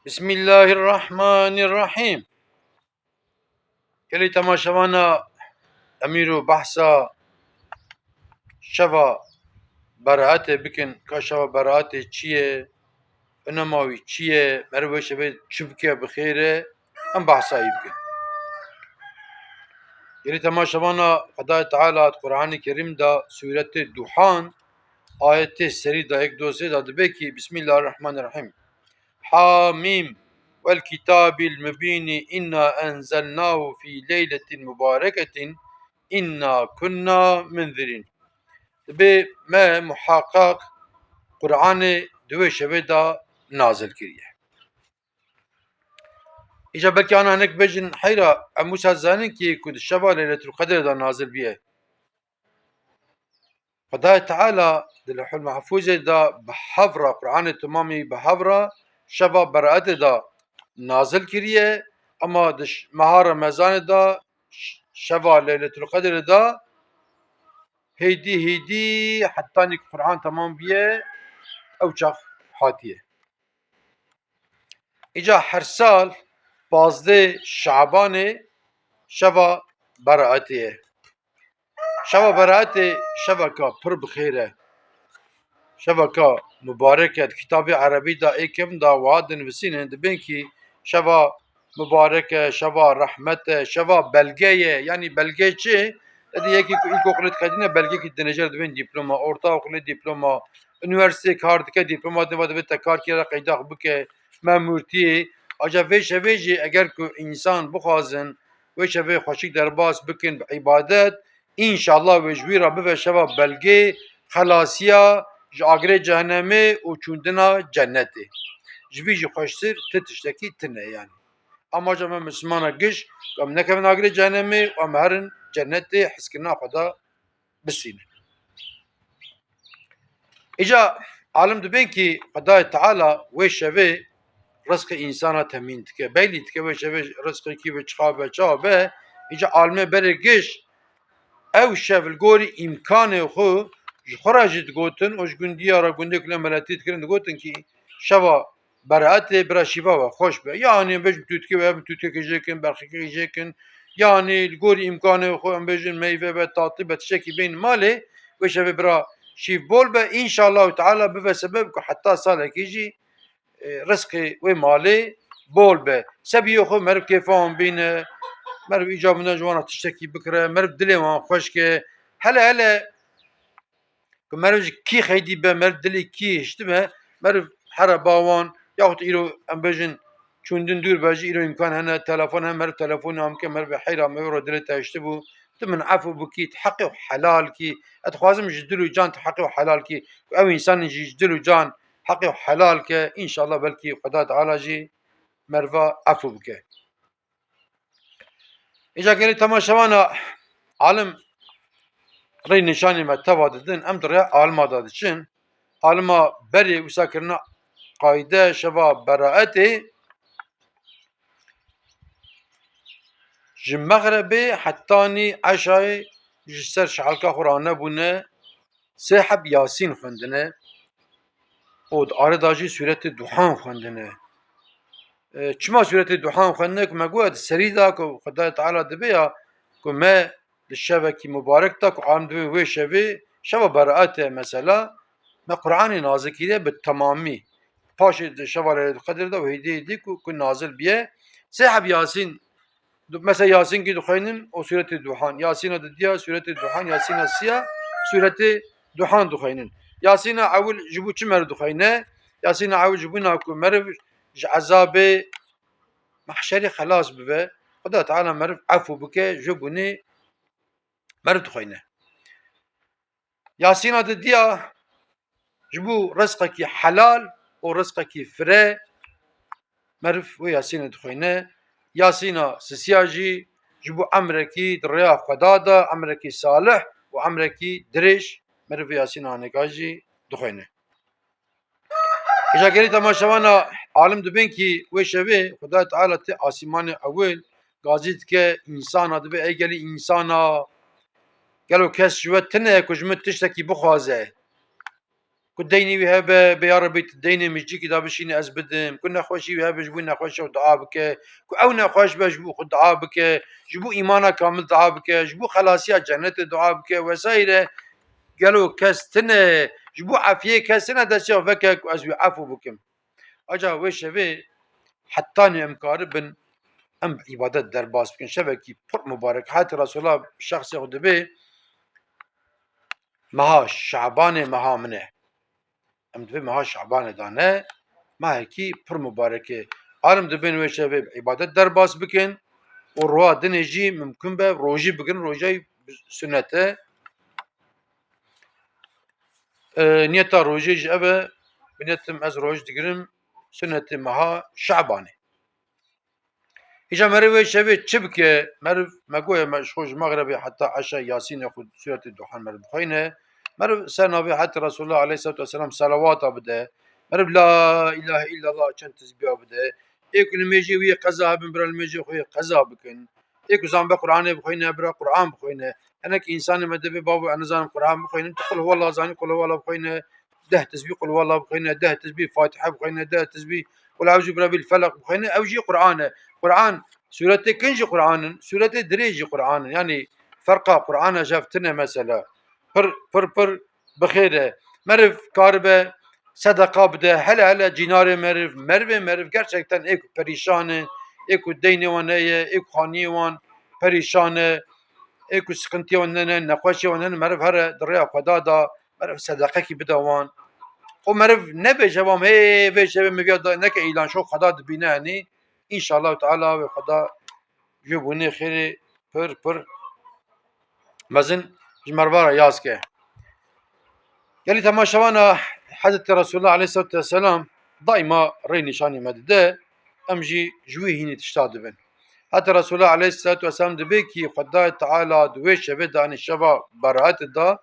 بسم الله الرحمن الرحيم. كلي تماشوانا أميرو بحثا شفا براءته بكن كشفا براءته چيه انماوي چيه مروي شفا شبكة بخيره ام بحثا يبكن. كلي تماشوانا قضاء تعالى القرآن الكريم دا سورة الدخان آية سري دا اك دوسي دا دبكي بسم الله الرحمن الرحيم. حاميم والكتاب المبين إنا أنزلناه في ليلة مباركة إنا كنا منذرين. به ما محقق قرآن دوی شوه دا نازل کریه. ایجا بلکه آنها هنک بجن حیرا اموسا زانن که کد شبه لیلت القدر دا نازل بیه. خدای تعالی در لوح المحفوظ دا بحفره قرآن تمامی بحفره شبه برائت دا نازل کریه، اما دش مهار رمضان دا شبه لیلت القدر دا هیدی حتی نیک قرآن تمام بیه او چاق حاتیه. ایجا هر سال 15 شعبان شبه برائتیه. شبه برائت شبه که پر بخیره، شبه که مبارکه. کتاب عربی دا ایکم دا وادن وسینه دبین کی شبه مبارکه، شبه رحمت، شبه بلگه. یعنی بلگه چه؟ یکی ilk okulu tıkadığında belge ki deneyeceğiz ben diploma, orta okulu diploma, üniversite kartı diploma da ve tekrar kira kaydak bu ke memurti. Acaba veşeveci eğer ki insan bu hazın veşeve hoşik derbas bükün ibadet inşallah vecvi Rabbi ve şeva belge halasiya agre cehennemi uçunduna cenneti. Jvici hoştur tetişteki tine yani. Ama acaba Müslümana giş kam ne kevin agre cehennemi ama herin cenneti hiskirna kada bisine. İca alim dibin ki Khudai Teala ve şeve rızkı insana temin tike. Beyli tike ve şeve rızkı ki ve çıkabe çabe. İca alime beri giş ev şevil gori imkanı xu jxorajit gotin oş gündi ara gündi kule melatit kirin gotin ki şeva beraate bira şiva ve hoş be. Yani bejim tütke ve tütke kecekin, berxi kecekin. Yani gori imkanı xu embejin meyve ve tatlı ve tişeki beyin mali ve şeve bira şiv bol be inşallah Teala be sebep ki hatta salakiji rızkı ve mali bol be. Sebiyo xu merv kefan bine مرد ایجابنا جوانا تشتکی بکره مرد دلی وان خوش که هله که مرد کی خیلی به مرد دلی کی هشته به مرد هر باوان یا خود ایرو ام بجن چوندن دور باجی ایرو امکان هنه تلفن هم مرد تلفن هم که مرد حیرا میورو دلی تشته بو تمن عفو بکی تحقق حلال کی اتخوازم جدلو جان تحقق حلال کی او انسان جدلو جان حقق حلال که ان شاء الله بلکی خدا تعالی جی مروا عفو بکه. ایجا گری تماشاوانا عالم ری نشانی متوا دادن ام دریا عالما دادشین عالما بری وسا کرنا قاعده شوا براءتی جمغربی حتانی عشای جسر شعلکا قرآنه بونه سحب یاسین خوندنه او آره داجی سورت دوحان خوندنه. چما سورت دوحان خوندنه که مگوید سری دا که خدا تعالی دبیا که ما الشبكي مبارك تاك عام دوي وي شبه براءته مثلا ما قرآن نازل كده بالتمامي باش شبه القدر ده وهدي دي كن نازل بيه سحب ياسين مثلا ياسين كي دخينن او سورة الدخان ياسين دديا سورة الدخان ياسين السيا سورة الدخان دخينن ياسين اول جبو چمر دخينه ياسين اول جبونا كو مرف عذاب محشر خلاص ببه خدا تعالى مرف عفو بك جبوني مرد خوينه ياسين هذا ديا جبو رزقك حلال ورزقك فري مرف وياسين دخوينه ياسين سسياجي جبو عمركي دريا خدادا عمركي صالح وعمركي دريش مرف ياسين هانكاجي دخوينه. إذا قريت ما شوانا عالم دبين كي وشوي خدا تعالى تي آسمان أول قازيت كي إنسان هذا بي أي قالي إنسانا قالوا كاس جوات تنه كجمت تشتكي بخوازه ديني وهبه بيا ربي تديني مجي كده بشيني ازبدم كنا خوشي وهبه جبو نخوش ودعاء بك او نخوش بجبو خد دعاء بك جبو ايمانا كامل دعاء بك جبو خلاصيا جنة دعاء بك وسائر قالوا كاستنه جبو عافيه كاستنه دسيو فكك وازوي عفو بكم اجا وش في حتى امكار بن ام عبادت در باس بكن شبكي پر مبارك حتى رسول الله شخص ياخد به مها شعبان مها منه ام دبي مها شعبان دانه ما هيكي پر مباركه عالم دبن وش في عبادت در باس بكن والروا دنجي ممكن به روجي بكن روجي سنته نيتا روجي جابه بنيتم از روج دقرم سنة مها شعبانه إجا مروي شبه تشبكه مرف مقوي مشخوش مغربي حتى عشاء ياسين ياخذ سورة الدخان مرف خينه مرف سنة حتى رسول الله عليه الصلاة والسلام صلوات بده مرف لا إله إلا الله كان تسبيح بده إيكو الميجي ويا قزا بن برا الميجي خويا قزا بكن إيكو زان بقرآن بخينه برا قرآن بخينه أنا كإنسان مدبي بابو أنا زان قرآن بخينه تقول هو الله زاني قل هو الله بخينه ده تسبيح قل هو الله بخينه ده تسبيح فاتحة بخينه ده تسبيح قل أعوذ برب الفلق بخينه أوجي قرآنه قرآن سورة كنج قرآن سورة دريج قرآن يعني فرقة قرآن شافتنا مثلا پر بخيره مرف كاربه صدقه بده هلا جينار مرف gerçekten ek perişanı eko deyni vane ek khani van perişanı eko sıkıntı vanne naqaşı vanne merf her درya خدا da merf sadaka ki bidavan o merf ne bejavam hey ve şeve mevya da ne ki ilan şu خدا dibine yani inşallah Teala ve خدا جبوني خيري پر مزن جمروارا ياسكه يلي تماشوانا حضرت رسول الله عليه الصلاة والسلام دائما ري نشاني مدده امجي جوي هيني تشتاد بن حتى رسول الله عليه الصلاة والسلام دبيكي خدا تعالى دوي شبه عن الشبا برات دا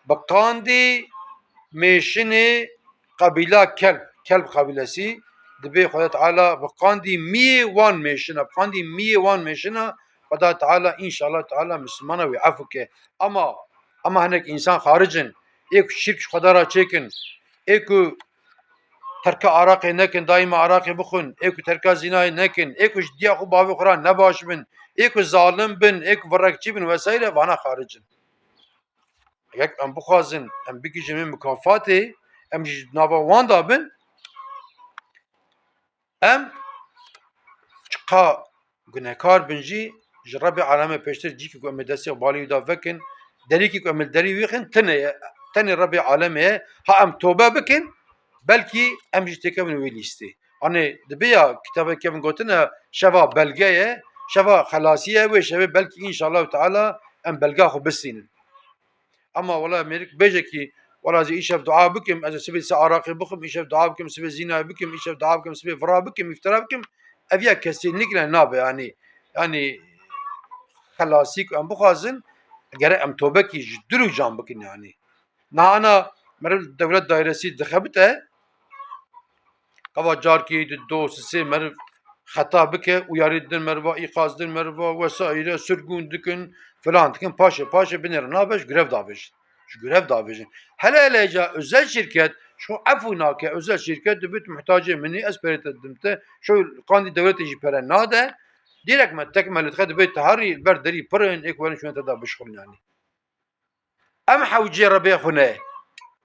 بقاندي ميشني قبيلة كلب قبيلسي دبي خدا تعالى بقاندي 101 ميشنا بقاندي 101 ميشنا خدا تعالى ان شاء الله تعالى مسلمانه ويعفوك اما هناك انسان خارجن ايكو شرك خدا را چيكن ايكو ترك عراقي نكن دائما عراقي بخن ايكو ترك زنا نكن ايكو جديا خو باوي قران نباش بن ايكو ظالم بن ايكو فرقچي بن وسائل وانا خارجن يك ام بخازن ام بيجي جميع مكافاتي ام نافا واندا بن ام چقا گنهکار بنجی جربی علامه پیشتر جی که ام دستی بالی دا وکن دری که ام دری ویخن تنه ربی علامه ها ام توبه بکن بلکی ام جی تکون ویلیستی آنه دبیا کتابه کون گوتنه شوا بلگه شوا خلاصیه و شوا بلکی انشالله تعالی ام بلگه خو بسینن اما والله امریک بجه کی والله زي ايش دعاء بكم از سبي سعراقي بكم ايش دعاء بكم سبي زنا بكم ايش دعاء بكم سبي فرا بكم افترا بكم افيا kesinlikle nabe yani klasik am bukhazın gere am tobe ki jduru can bikin yani na ana merv devlet dairesi dixebite qava car ki dosisi merv hata bike uyarı din merva ikaz din merva vesaire sürgün dikin falan dikin paşa binir nabeş grev daveş görev davecin hele özel şirket şu afunake özel şirket dübüt muhtacı mini esperet edimte şu kandi devlet ici pere nade direkt me tekmelet khad beyt tahari berderi pırın ekverin şu tada bişkhul yani em havci rabbi khune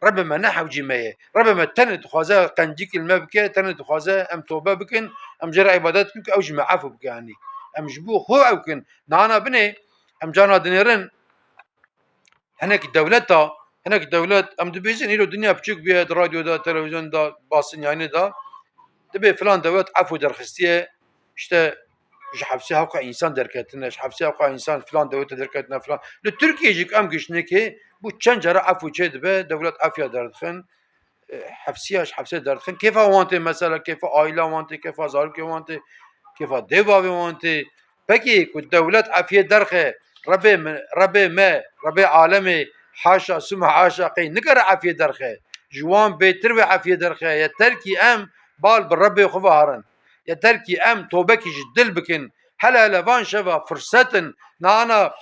rabbi me ne havci meye rabbi me tenet khaza qancik المبكى tenet khaza em toba bikin em jera ibadet bikin ew jme afu bikin yani em jbu hu evkin nana bine em cana dinerin هناك الدولات ام دبيزن هيرو الدنيا بتشوك بيها راديو دا تلفزيون دا باصن يعني دا دبي فلان دولت عفو درخستيه işte حبسي هاوقع انسان دركتنا حبسي هاوقع انسان فلان دولت دركتنا فلان لتركيجيك ام كشنكي bu çencara afu çedbe devlet afya derdin حبسيه derdin كيف وانت مثلا كيف aile وانت كيف zarf وانت كيف دبا وانت peki devlet afya derxe ربي عالمي حاشا سمع حاشا قي نقرا عافيه درخه جوان بيتر وعافيه درخه يا تركي ام بال بالربي خفارن يا تركي ام توبكي جدل بكن هلا لفان شفا فرصتن نانا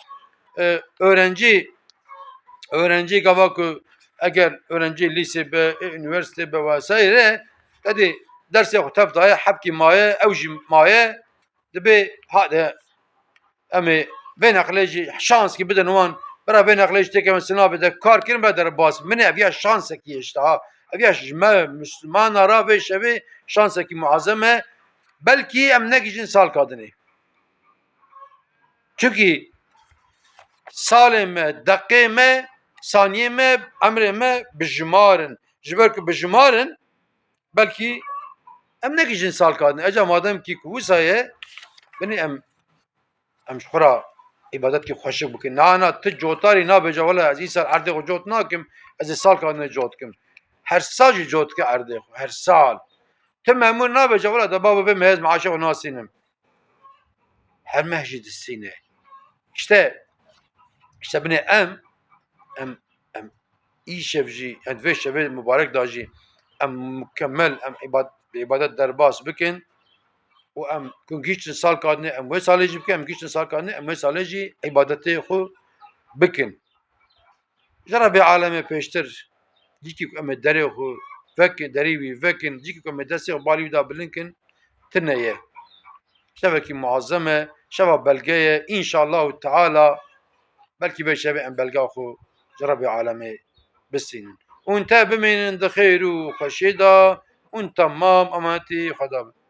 öğrenci gavaku eğer öğrenci lise be, üniversite be vesaire dedi dersi xwe tev daye hepkî maye ew jî maye dibe hade em vê neqlê jî şanskî bidin wan bira vê neqlê jî têke min sınavê de kar kirin be derbas min ev ya şansekî ye işte ha ev ya ji me Müslümana ra vê şevê şansekî muazzem e belkî em negîjin salka dinê çünkü salê me deqê me saniyê me emrê me bijimarin ji ber ku bijimarin belkî em negîjin salka dinê eca mademkî ku wisa ye binê em ji xwe ra îbadetkî xweşik bikin na tu cotarî nabêje wela ez îsal erdê xwe cot nakim ez ê salka dinê cot kim her sal jî cot dike erdê xwe her sal tu memnûn nabêje wela de baba vê mehez meaşê xwe nasînim her meh jî distîne işte binê em îşev jî vê şevê mübarek da jî em mukemmel em îbadet derbas bikin û em ku gîştin salka dinê em wê salê jî bikin em gîştin salka dinê em wê salê jî îbadetê xwe bikin ji Rebî alemê pêştir cîkî ku em ê derê xwe vekin derî wî vekin cîkî ku em ê destê xwe balî wî da bilinkin tune ye şevekî muazzem e şeva belge ye înşallahu teala belkî vê şevê em belga xwe ji Rebî alemê bistînin û te bimînin di xêr û xweşî da û temam emanetî xwe da bin.